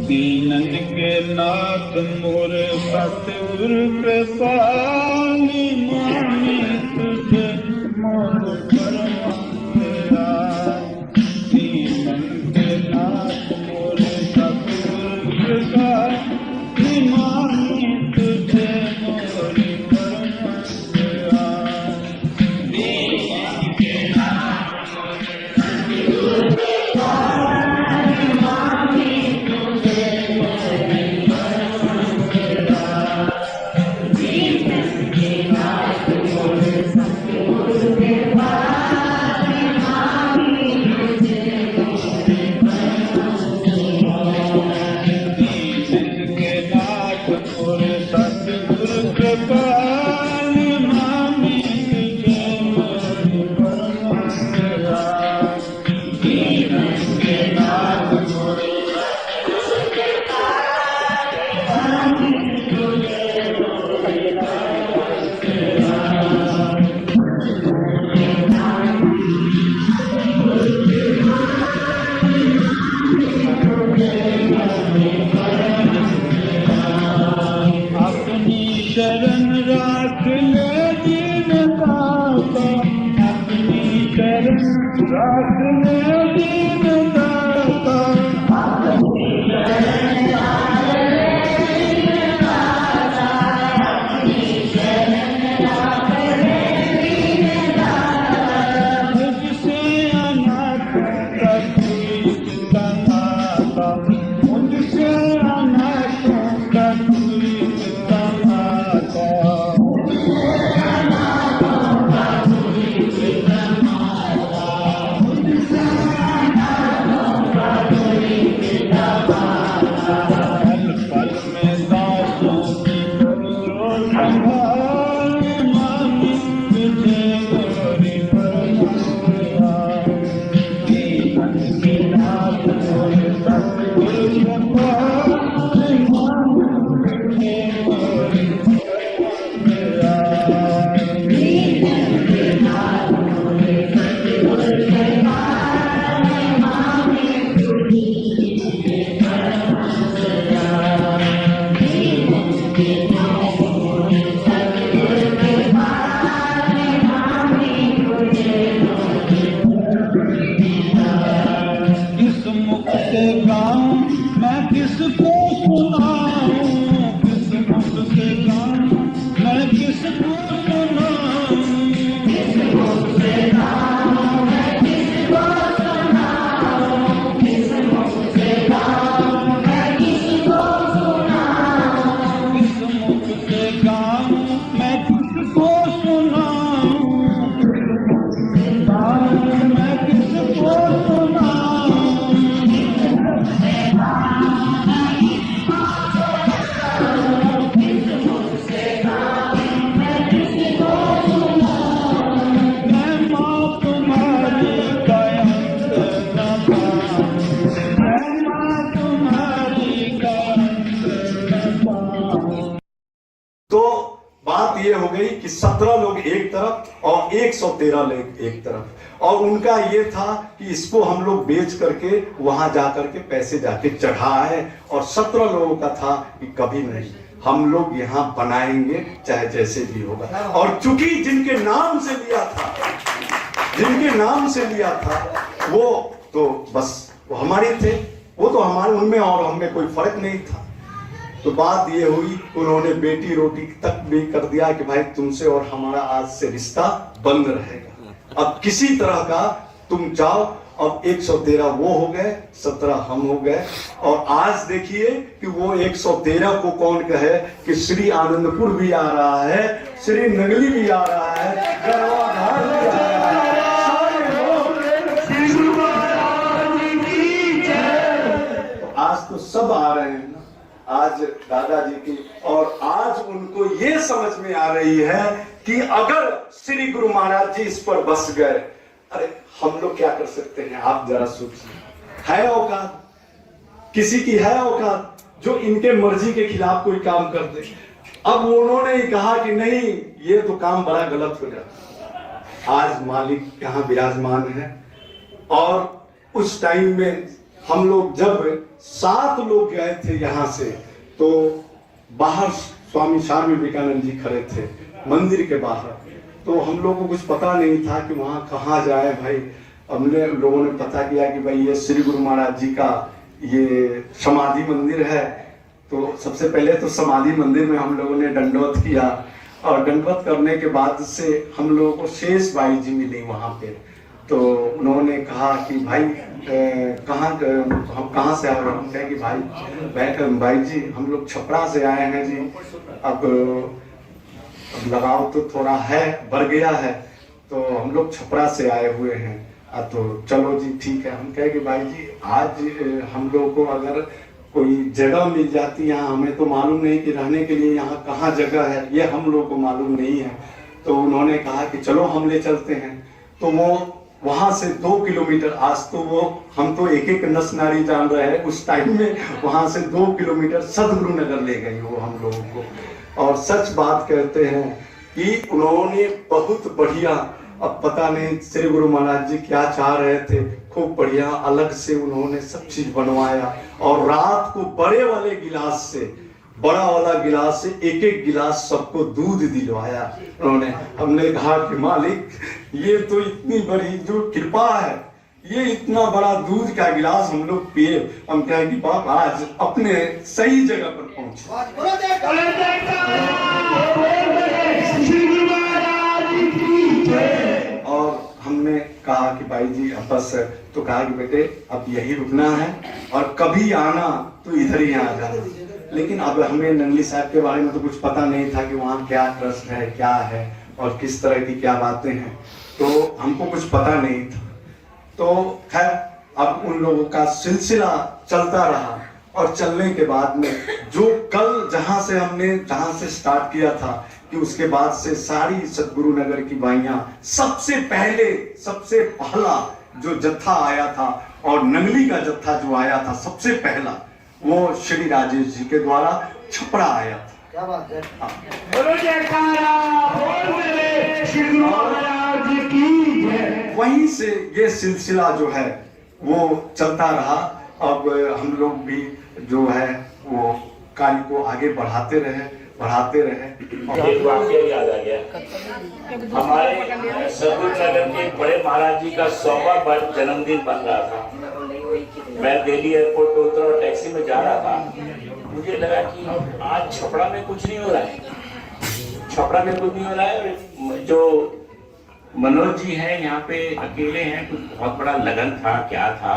दीनन के नाथ मोर सतगुर कृपाली मानी तुझे मोर परमात्मा। दीनन के नाथ मोर सतगुर कृपाली मानी तुझे मोर परमात्मा। दीनन के नाथ मोर सतगुर कृपाली मानी तुझे शरण राख ले दीनदाता, अपनी शरण राख ले दीनदाता। अपनी शरण राख ले दीनदाता, अपनी शरण राख ले दीनदाता। मुझसे अनाथ का कोई दाता, मुझसे अनाथ का कोई मैं किसको सुनाऊं, किस मुख से गाऊं, मैं किसको सुनाऊं, किस मुख से गाऊं, मैं किसको सुनाऊं, किस मुख से गाऊं, मैं किसको सुनाऊं, किस मुख से गाऊं, मैं किसको सुनाऊं, मैं किसको सुनाऊं। तो बात ये हो गई कि 17 लोग एक तरफ और 113 लोग एक तरफ, और उनका ये था कि इसको हम लोग बेच करके वहां जाकर के पैसे जाके चढ़ाए, और 17 लोगों का था कि कभी नहीं, हम लोग यहाँ बनाएंगे चाहे जैसे भी होगा। और चूंकि जिनके नाम से लिया था, जिनके नाम से लिया था वो तो बस वो हमारे थे, वो तो हमारे, उनमें और हमें कोई फर्क नहीं था। तो बात ये हुई, उन्होंने बेटी रोटी तक भी कर दिया कि भाई तुमसे और हमारा आज से रिश्ता बंद रहेगा, अब किसी तरह का तुम जाओ। अब 113 वो हो गए, 17 हम हो गए। और आज देखिए कि वो 113 को कौन कहे कि श्री आनंदपुर भी आ रहा है, श्री नगली भी आ रहा है, गरवाधार भी आ रहा है, तो आज तो सब आ रहे हैं ना, आज दादाजी की, और आज उनको ये समझ में आ रही है कि अगर श्री गुरु महाराज जी इस पर बस गए, अरे हम लोग क्या कर सकते हैं, आप जरा सोचिए। है औकात, किसी की है औकात जो इनके मर्जी के खिलाफ कोई काम कर दे? अब उन्होंने ही कहा कि नहीं, ये तो काम बड़ा गलत हो जाता। आज मालिक यहाँ विराजमान है, और उस टाइम में हम लोग जब 7 लोग गए थे यहाँ से, तो बाहर स्वामी स्वामी विवेकानंद जी खड़े थे मंदिर के बाहर। तो हम लोगों को कुछ पता नहीं था कि वहाँ कहाँ जाए भाई। हमने लोगों ने पता किया कि भाई ये श्री गुरु महाराज जी का ये समाधि मंदिर है। तो सबसे पहले तो समाधि मंदिर में हम लोगों ने दंडवत किया, और दंडवत करने के बाद से हम लोगों को शेष बाई जी मिली वहाँ पे। तो उन्होंने कहा कि भाई हम कहाँ से आए? हम कहे कि भाई जी हम लोग छपरा से आए हैं जी। अब लगाव तो थोड़ा है, बढ़ गया है, तो हम लोग छपरा से आए हुए हैं। तो चलो जी ठीक है। हम कहे कि भाई जी आज हम लोग को अगर कोई जगह मिल जाती है, हमें तो मालूम नहीं कि रहने के लिए यहाँ कहाँ जगह है, ये हम लोग को मालूम नहीं है। तो उन्होंने कहा कि चलो हम ले चलते हैं। तो वो वहां से 2 किलोमीटर, आज तो वो हम तो एक एक नस नारी जान रहे हैं, उस टाइम में वहां से 2 किलोमीटर सदगुरु नगर ले गई वो हम लोगों को। और सच बात कहते हैं कि उन्होंने बहुत बढ़िया, अब पता नहीं श्री गुरु महाराज जी क्या चाह रहे थे, खूब बढ़िया अलग से उन्होंने सब चीज बनवाया। और रात को बड़े वाले गिलास से, बड़ा वाला गिलास से एक एक गिलास सबको दूध दिलवाया उन्होंने। हमने कहा कि मालिक ये तो इतनी बड़ी जो कृपा है, ये इतना बड़ा दूध का गिलास हम लोग पिए। हम कहे कि बाप आज अपने सही जगह पर पहुंचे। और हमने कहा कि भाई जी अब बस, तो कहा कि बेटे अब यही रुकना है और कभी आना तो इधर ही आ जाना। लेकिन अब हमें नंगली साहब के बारे में तो कुछ पता नहीं था कि वहाँ क्या ट्रस्ट है, क्या है और किस तरह की क्या बातें हैं, तो हमको कुछ पता नहीं था। तो खैर अब उन लोगों का सिलसिला चलता रहा, और चलने के बाद में जो कल जहां से स्टार्ट किया था कि उसके बाद से सारी सदगुरु नगर की बाइयां, सबसे पहला जो जत्था आया था और नंगली का जत्था जो आया था सबसे पहला, वो श्री राजेश जी के द्वारा छपरा आया था। क्या बात है। बोलो जयकारा, बोल मेरे श्री गुरु महाराज की जय। वहीं से ये सिलसिला जो है वो चलता रहा। अब हम लोग भी जो है वो कार्य को आगे बढ़ाते रहे। एक वाक्य याद आ गया, हमारे सदगुरु नगर के बड़े महाराज जी का 100वां जन्मदिन बन रहा था। मैं दिल्ली एयरपोर्ट पे उतरा और टैक्सी में जा रहा था। मुझे लगा कि आज छपरा में कुछ नहीं हो रहा है, जो मनोज जी हैं यहाँ पे अकेले हैं, कुछ बहुत बड़ा लगन था, क्या था,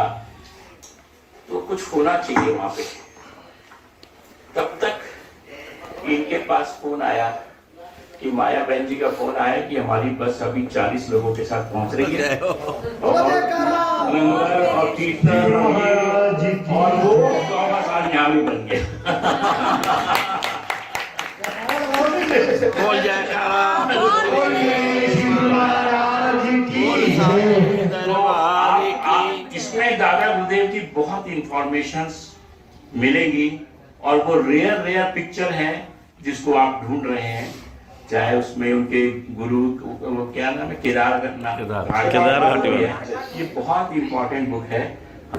तो कुछ होना चाहिए वहां पे। तब तक इनके पास फोन आया कि माया बहन जी का फोन आया कि हमारी बस अभी 40 लोगों के साथ पहुंच रही है और कीर्तन और वो यहाँ भी बन गए। इसमें दादा गुरुदेव की बहुत इंफॉर्मेशंस मिलेंगी, और वो रेयर पिक्चर है जिसको आप ढूंढ रहे हैं, चाहे उसमें उनके गुरु वो क्या नाम है, केदार घाटी है। ये बहुत इंपॉर्टेंट बुक है।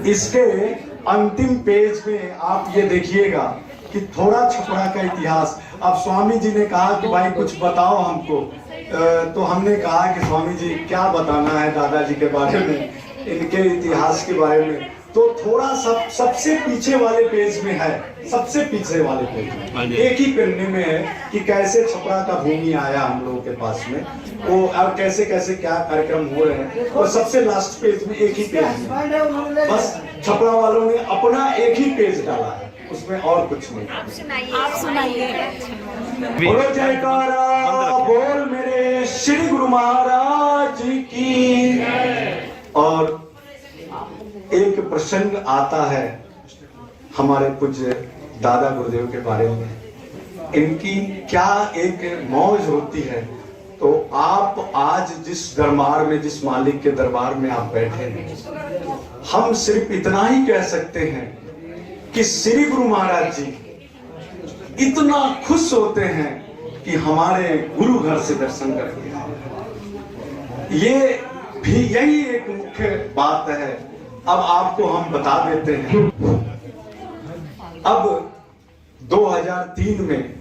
इसके अंतिम पेज में आप ये देखिएगा कि थोड़ा छपरा का इतिहास। अब स्वामी जी ने कहा कि भाई कुछ बताओ हमको, तो हमने कहा कि स्वामी जी क्या बताना है दादाजी के बारे में, इनके इतिहास के बारे में। तो थोड़ा सबसे पीछे वाले पेज में है, सबसे पीछे वाले पेज में एक ही पन्ने में है कि कैसे छपरा का भूमि आया हम लोगों के पास में, वो और कैसे कैसे क्या कार्यक्रम हो रहे हैं। और सबसे लास्ट पेज में एक ही पेज में बस छपरा वालों ने अपना एक ही पेज डाला है, उसमें और कुछ नहीं। आप सुनाइए। बोलो जयकारा, बोल मेरे श्री गुरु महाराज की। और एक प्रसंग आता है हमारे पूज्य दादा गुरुदेव के बारे में, इनकी क्या एक मौज होती है। तो आप आज जिस दरबार में, जिस मालिक के दरबार में आप बैठे हैं, हम सिर्फ इतना ही कह सकते हैं कि श्री गुरु महाराज जी इतना खुश होते हैं कि हमारे गुरु घर से दर्शन करके। ये भी यही एक मुख्य बात है अब आपको हम बता देते हैं। अब 2003 में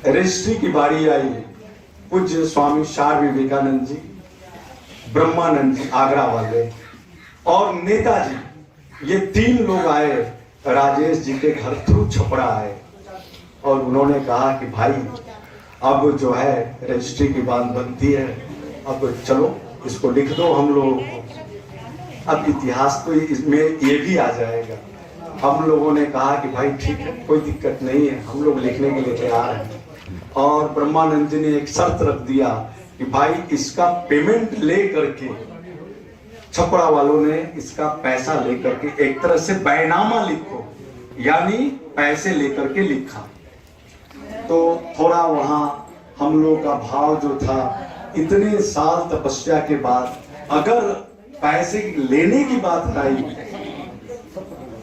रजिस्ट्री की बारी आई। पूज्य स्वामी शाह विवेकानंद जी, ब्रह्मानंद जी आगरा वाले और नेताजी, ये 3 लोग आए राजेश जी के घर थ्रू छपरा आए और उन्होंने कहा कि भाई अब जो है रजिस्ट्री की बात बनती है, अब चलो इसको लिख दो हम लोगों को। अब इतिहास तो इसमें ये भी आ जाएगा। हम लोगों ने कहा कि भाई ठीक है, कोई दिक्कत नहीं है, हम लोग लिखने के लिए तैयार हैं। और ब्रह्मानंद जी ने एक शर्त रख दिया कि भाई इसका पेमेंट ले करके, छपरा वालों ने इसका पैसा लेकर के एक तरह से बैनामा लिखो, यानी पैसे लेकर के लिखा। तो थोड़ा वहां हम लोग का भाव जो था, इतने साल तपस्या के बाद अगर पैसे लेने की बात आई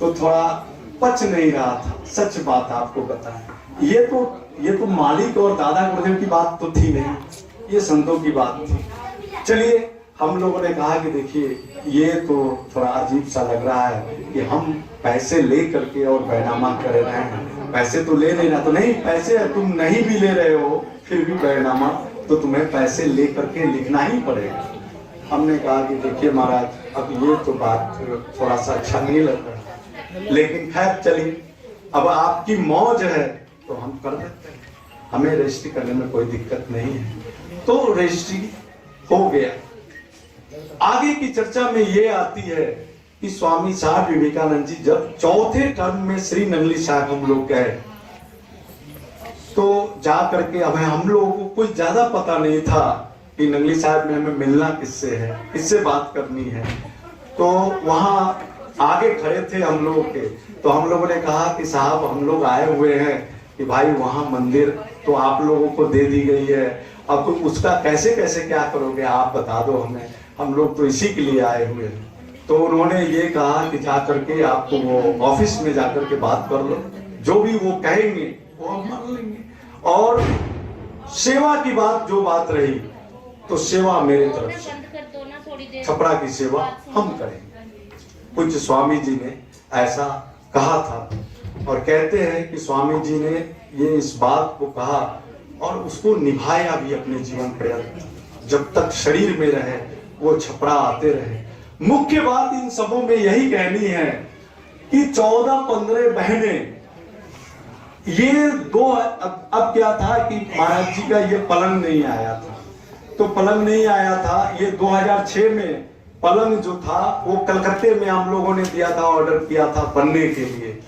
तो थोड़ा पच नहीं रहा था। सच बात आपको बताएं, ये तो मालिक और दादा गुरुदेव की बात तो थी नहीं, ये संतों की बात थी। चलिए हम लोगों ने कहा कि देखिए ये तो थोड़ा अजीब सा लग रहा है कि हम पैसे ले करके और बैनामा कर रहे हैं। पैसे तो ले लेना, तो नहीं, पैसे तुम नहीं भी ले रहे हो फिर भी बैनामा तो तुम्हें पैसे ले करके लिखना ही पड़ेगा। हमने कहा कि देखिए महाराज, अब ये तो बात थोड़ा सा अच्छा नहीं लग रहा, लेकिन खैर चलिए, अब आपकी मौज है तो हम कर देते हैं, हमें रजिस्ट्री करने में कोई दिक्कत नहीं है। तो रजिस्ट्री हो गया। आगे की चर्चा में ये आती है कि स्वामी साहब विवेकानंद जी जब चौथे टर्म में श्री नंगली साहब हम लोग गए तो जा करके, अब हम लोगों को कुछ ज्यादा पता नहीं था कि नंगली साहब में हमें मिलना किससे है, किससे बात करनी है। तो वहां आगे खड़े थे हम लोगों के, तो हम लोगों ने कहा कि साहब हम लोग आए हुए हैं कि भाई वहां मंदिर तो आप लोगों को दे दी गई है, अब उसका कैसे कैसे क्या करोगे आप बता दो हमें, हम लोग तो इसी के लिए आए हुए हैं। तो उन्होंने ये कहा कि जा करके आपको वो ऑफिस में जाकर के बात कर लो, जो भी वो कहेंगे वो हम मान लेंगे, और सेवा की बात जो बात रही तो सेवा मेरे तरफ से, छपरा की सेवा हम करेंगे। कुछ स्वामी जी ने ऐसा कहा था और कहते हैं कि स्वामी जी ने ये इस बात को कहा और उसको निभाया भी अपने जीवन पर्यंत, जब तक शरीर में रहे वो छपरा आते रहे। मुख्य बात इन सबों में यही कहनी है कि 14-15 बहनें, ये दो, अब क्या था कि महाराज जी का ये पलंग नहीं आया था, तो पलंग नहीं आया था, ये 2006 में पलंग जो था वो कलकत्ते में हम लोगों ने दिया था, ऑर्डर किया था बनने के लिए,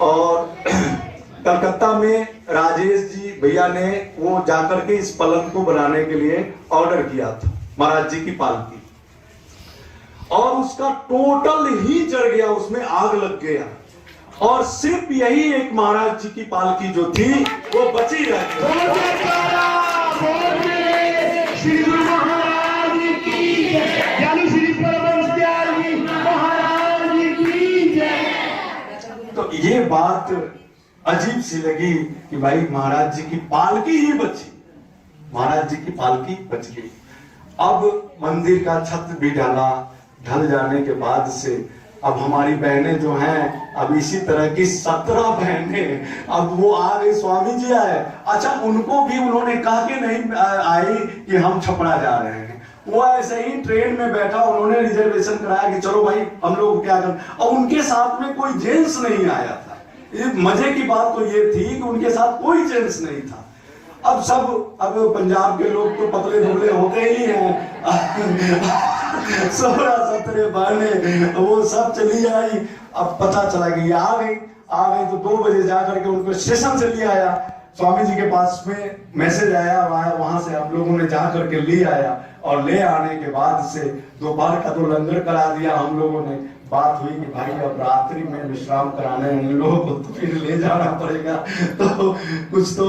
और कलकत्ता में राजेश जी भैया ने वो जाकर के इस पलंग को बनाने के लिए ऑर्डर किया था, महाराज जी की पालकी, और उसका टोटल ही जल गया, उसमें आग लग गया, और सिर्फ यही एक महाराज जी की पालकी जो थी वो बची रह गई। श्री गुरु महाराज की जय, यानी श्री परमहंस जी महाराज की जय। तो ये बात अजीब सी लगी कि भाई महाराज जी की पालकी ही बची, महाराज जी की पालकी बच गई। अब मंदिर का छत भी ढल जाने के बाद से अब हमारी बहनें जो हैं, अब इसी तरह की 17 बहनें, अब वो आ गई, स्वामी जी आए, अच्छा उनको भी उन्होंने कहा कि नहीं आई कि हम छपरा जा रहे हैं, वो ऐसे ही ट्रेन में बैठा, उन्होंने रिजर्वेशन कराया कि चलो भाई हम लोग क्या करें, और उनके साथ में कोई जेंट्स नहीं आया था। ये मजे की बात तो ये थी कि उनके साथ कोई जेंट्स नहीं था। अब पंजाब के लोग तो पतले दुबले होते ही हैं 16-17 बहने वो सब चली आई। अब पता चला कि ये आ गई तो 2 बजे जाकर के उनको स्टेशन से ले आया, स्वामी जी के पास में मैसेज आया, वहां से आप लोगों ने जा करके ले आया, और ले आने के बाद से दोपहर का तो लंगर करा दिया हम लोगों ने। बात हुई कि भाई अब रात्रि में विश्राम कराने इन लोगों को तो फिर ले जाना पड़ेगा, तो कुछ तो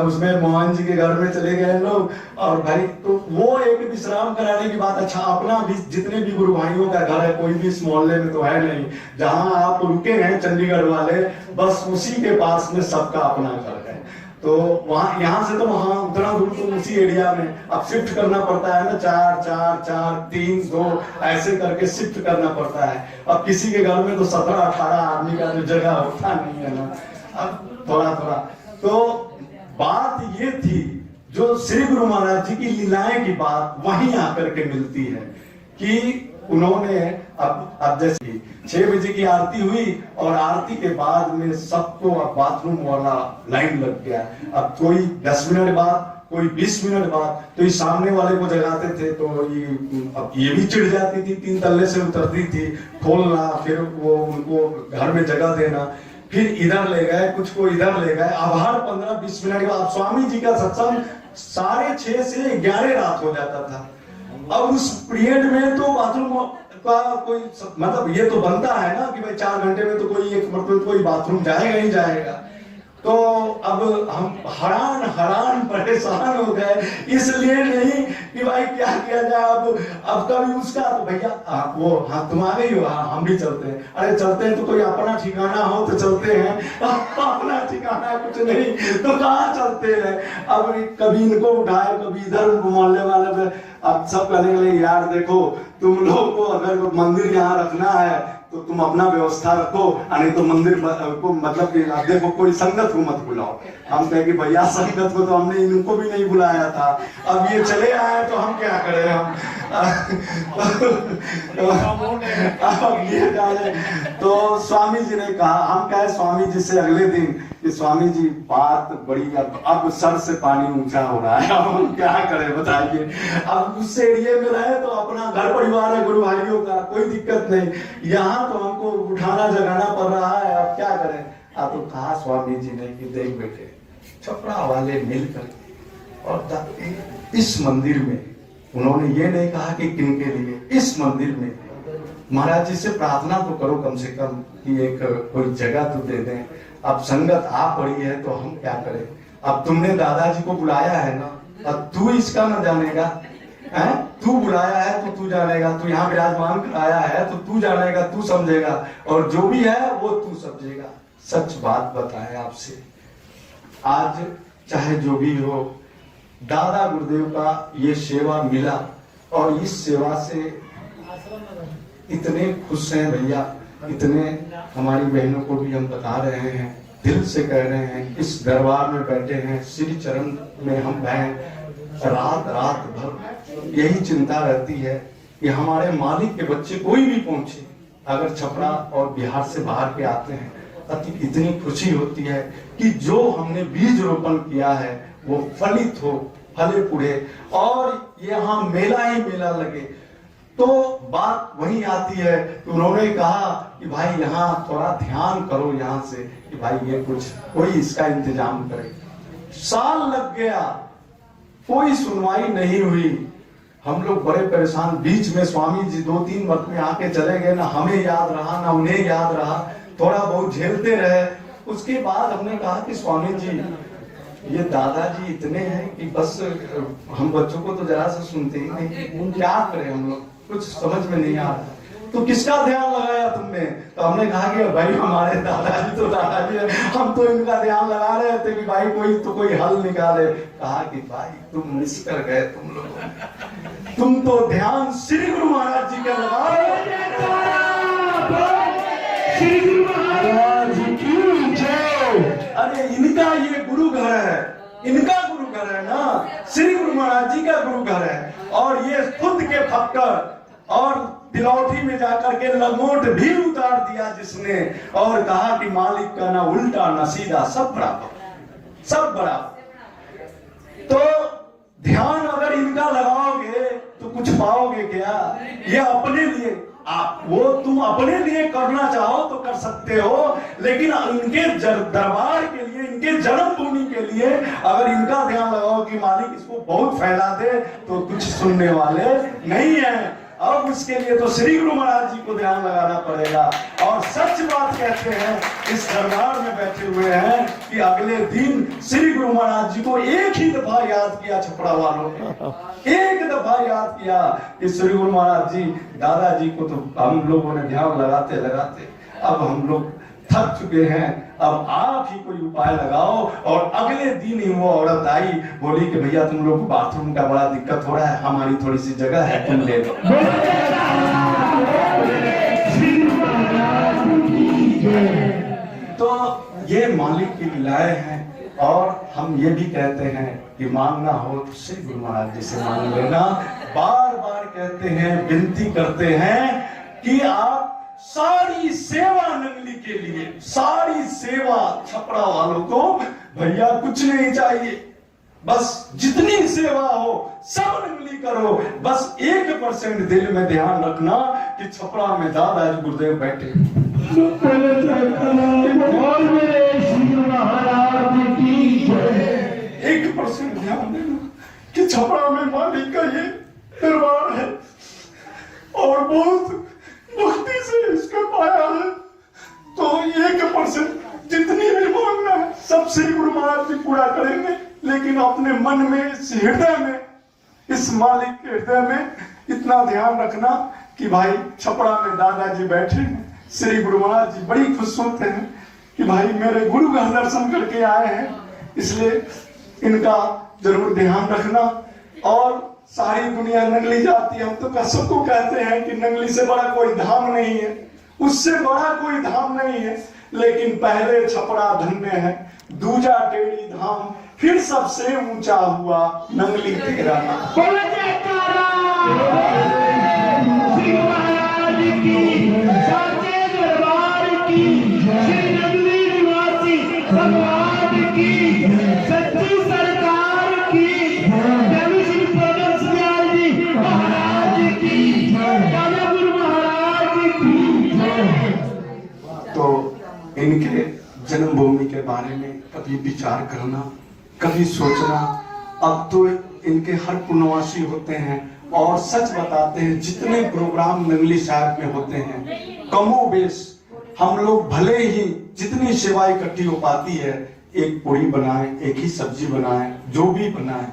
उसमें मोहन जी के घर में चले गए लोग, और भाई तो वो एक विश्राम कराने की बात। अच्छा अपना भी जितने भी गुरु भाइयों का घर है, कोई भी इस मोहल्ले में तो है नहीं, जहां आप रुके हैं चंडीगढ़ वाले, बस उसी के पास में सबका अपना घर है। तो वहां यहाँ से तो वहां उतना दूर तो उसी एरिया में अब शिफ्ट करना पड़ता है ना, 4 4 4 3 2 ऐसे करके शिफ्ट करना पड़ता है। अब किसी के घर में तो 17-18 आदमी का तो जगह होता नहीं है ना, अब थोड़ा थोड़ा। तो बात ये थी, जो श्री गुरु महाराज जी की लीलाएं की बात वहीं आकर के मिलती है कि उन्होंने अब जैसे 6 बजे की आरती हुई और आरती के बाद में सबको अब बाथरूम वाला लाइन लग गया। अब कोई 10 मिनट बाद, कोई 20 मिनट बाद, तो ये सामने वाले को जगाते थे तो ये भी चिढ़ जाती थी, 3 तल्ले से उतरती थी, खोलना, फिर वो उनको घर में जगह देना, फिर इधर ले गए, कुछ को इधर ले गए। अब हर 15-20 मिनट के बाद स्वामी जी का सत्संग 6:30 से 11 रात हो जाता था। अब उस पीरियड में तो बाथरूम का कोई मतलब ये तो बनता है ना कि भाई 4 घंटे में तो कोई एक मतलब कोई बाथरूम जाएगा ही जाएगा। तो अब हम हैरान परेशान हो गए, इसलिए नहीं कि भाई क्या किया जाए। अब कभी उसका तो भैया वो हाँ तुम आ गई हो, हाँ हम भी चलते हैं। अरे चलते हैं तो कोई अपना ठिकाना हो तो चलते हैं, अपना ठिकाना कुछ नहीं तो कहाँ चलते हैं। अब कभी इनको उठाए, कभी इधर उनको मोहल्ले वाले पे, अब सब कहने लगे यार देखो तुम लोग को अगर मंदिर यहाँ रखना है तो तुम अपना व्यवस्था रखो, नहीं तो मंदिर को मतलब कि देखो कोई संगत को मत बुलाओ। हम कहे कि भैया संगत को तो हमने इनको भी नहीं बुलाया था, अब ये चले आए तो हम क्या करें। हम अब ये जाने तो स्वामी जी ने कहा, हम कहे स्वामी जी से अगले दिन कि स्वामी जी बात बड़ी अब सर से पानी ऊंचा हो रहा है, अब हम क्या करें बताइए। अब उस एरिया में रहे तो अपना घर परिवार है गुरु भाइयों का, कोई दिक्कत नहीं, यहाँ तो हमको उठाना जगाना पड़ रहा है, अब क्या करें। तो कहा स्वामी जी ने कि देख बेटे, छपरा वाले मिलकर और इस मंदिर में, उन्होंने ये नहीं कहा कि किनके लिए, इस मंदिर में महाराज जी से प्रार्थना तो करो कम से कम कि एक कोई जगह तो दे दें। अब संगत आ पड़ी है तो हम क्या करें। अब तुमने दादाजी को बुलाया है ना, अब तू इसका ना जानेगा, है तू बुलाया है तो तू जानेगा, तू यहाँ विराजमान कराया है तो तू जानेगा, तू समझेगा, और जो भी है वो तू समझेगा। सच बात बताएं आपसे, आज चाहे जो भी हो, दादा गुरुदेव का ये सेवा मिला और इस सेवा से इतने खुश हैं भैया, इतने हमारी बहनों को भी हम बता रहे हैं, दिल से कह रहे हैं, इस दरबार में बैठे हैं, श्री चरण में हम हैं, रात भर यही चिंता रहती है कि हमारे मालिक के बच्चे कोई भी पहुंचे, अगर छपरा और बिहार से बाहर के आते हैं, इतनी खुशी होती है कि जो हमने बीज रोपण किया है वो फलित हो, फले फूले और यहाँ मेला ही मेला लगे। तो बात वही आती है कि उन्होंने कहा कि भाई यहाँ थोड़ा ध्यान करो यहाँ से कि भाई ये कुछ कोई इसका इंतजाम करे। साल लग गया, कोई सुनवाई नहीं हुई, हम लोग बड़े परेशान। बीच में स्वामी जी 2-3 वक्त में आके चले गए, ना हमें याद रहा ना उन्हें याद रहा, थोड़ा बहुत झेलते रहे। उसके बाद हमने कहा कि स्वामी जी ये दादाजी इतने हैं कि बस हम बच्चों को तो जरा से सुनते ही नहीं, क्या करें हम लोग, कुछ समझ में नहीं आ रहा। तो किसका ध्यान लगाया तुमने? तो हमने कहा कि भाई हमारे दादाजी तो दादाजी है, हम तो इनका ध्यान लगा रहे थे कि भाई कोई हल निकाले। कहा कि भाई तुम मिस कर गए, तुम तो ध्यान श्री गुरु महाराज जी का लगाओ। श्री गुरु महाराज की जय। अरे इनका ये गुरु घर है, इनका गुरु घर है ना, श्री गुरु महाराज जी का गुरु घर है। और ये खुद के फक्कर और तिलौठी में जाकर के लंगोट भी उतार दिया जिसने, और कहा कि मालिक का ना उल्टा ना सीधा, सब बराबर, सब बराबर। तो ध्यान अगर इनका लगाओगे तो कुछ पाओगे क्या? ये अपने लिए वो तुम अपने लिए करना चाहो तो कर सकते हो, लेकिन इनके दरबार के लिए, इनके जन्मभूमि के लिए अगर इनका ध्यान लगाओ कि मालिक इसको बहुत फैला दे, तो कुछ सुनने वाले नहीं है। अब उसके लिए तो श्री गुरु महाराज जी को ध्यान लगाना पड़ेगा। और सच बात कहते हैं, इस दरबार में बैठे हुए हैं कि अगले दिन श्री गुरु महाराज जी को एक ही दफा याद किया छपरा वालों ने, एक दफा याद किया कि श्री गुरु महाराज जी, दादाजी को तो हम लोगों ने ध्यान लगाते लगाते अब हम लोग थक चुके हैं, अब आप ही कोई उपाय लगाओ। और अगले दिन ही वो औरत आई, बोली कि भैया तुम लोग को बाथरूम का बड़ा दिक्कत हो रहा है, हमारी थोड़ी सी जगह है, तुम ले लो। तो ये मालिक की लीलाएं हैं। और हम ये भी कहते हैं कि मांगना हो तो श्री गुरु महाराज जी से मांग लेना। बार बार कहते हैं, विनती करते हैं कि आप सारी सेवा नंगली के लिए, सारी सेवा छपरा वालों को भैया कुछ नहीं चाहिए, बस जितनी सेवा हो सब नंगली करो। बस 1% दिल में ध्यान रखना कि छपरा में दादाजी गुरुदेव बैठे। और मेरे श्री महाराज की जय। 1% ध्यान देना कि छपरा में मालिक का ये दरबार है और बहुत मुक्ति से इसको पाया है। तो 1% जितनी भी मांगना है सब श्री गुरु महाराज जी पूरा करेंगे। लेकिन अपने मन में, इस हृदय में, इस मालिक के हृदय में इतना ध्यान रखना कि भाई छपरा में दादाजी बैठे हैं, श्री गुरु महाराज जी बड़ी खुश होते हैं कि भाई मेरे गुरु का दर्शन करके आए हैं, इसलिए इनका जरूर ध्यान रखना। और सारी दुनिया नंगली जाती है, हम तो सबको कहते हैं कि नंगली से बड़ा कोई धाम नहीं है, उससे बड़ा कोई धाम नहीं है। लेकिन पहले छपरा धन्य है, दूजा टेढ़ी धाम, फिर सबसे ऊंचा हुआ नंगली तेरा नाम। श्री महाराज की, साचे दरबार की, श्री नंगली निवासी भगवान की, सच्ची सरकार की, जय श्री प्रगट सियाल जी महाराज की, जय गुरु महाराज की। तो इनके जन्मभूमि के बारे में कभी विचार करना, कभी सोचना। अब तो इनके हर पूर्णवासी होते हैं और सच बताते हैं, जितने प्रोग्राम नंगली साहब में होते हैं कमो बेश हम लोग भले ही जितनी सेवा इकट्ठी हो पाती है, एक पूरी बनाए, एक ही सब्जी बनाए, जो भी बनाए,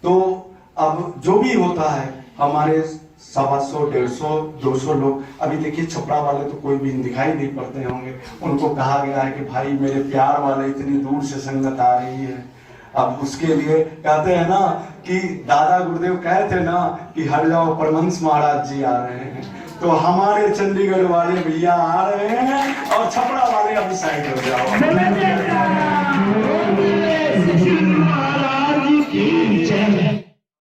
तो अब जो भी होता है हमारे 125, 150, 200 लोग। अभी देखिए छपरा वाले तो कोई भी दिखाई नहीं पड़ते होंगे, उनको कहा गया है कि भाई मेरे प्यार वाले इतनी दूर से संगत आ रही है। अब उसके लिए कहते हैं ना कि दादा गुरुदेव कहते थे ना कि हट जाओ परमहंस महाराज जी आ रहे हैं, तो हमारे चंडीगढ़ वाले भैया आ रहे हैं और छपरा वाले अभी साइड हो जाओ। श्री महाराज की जय।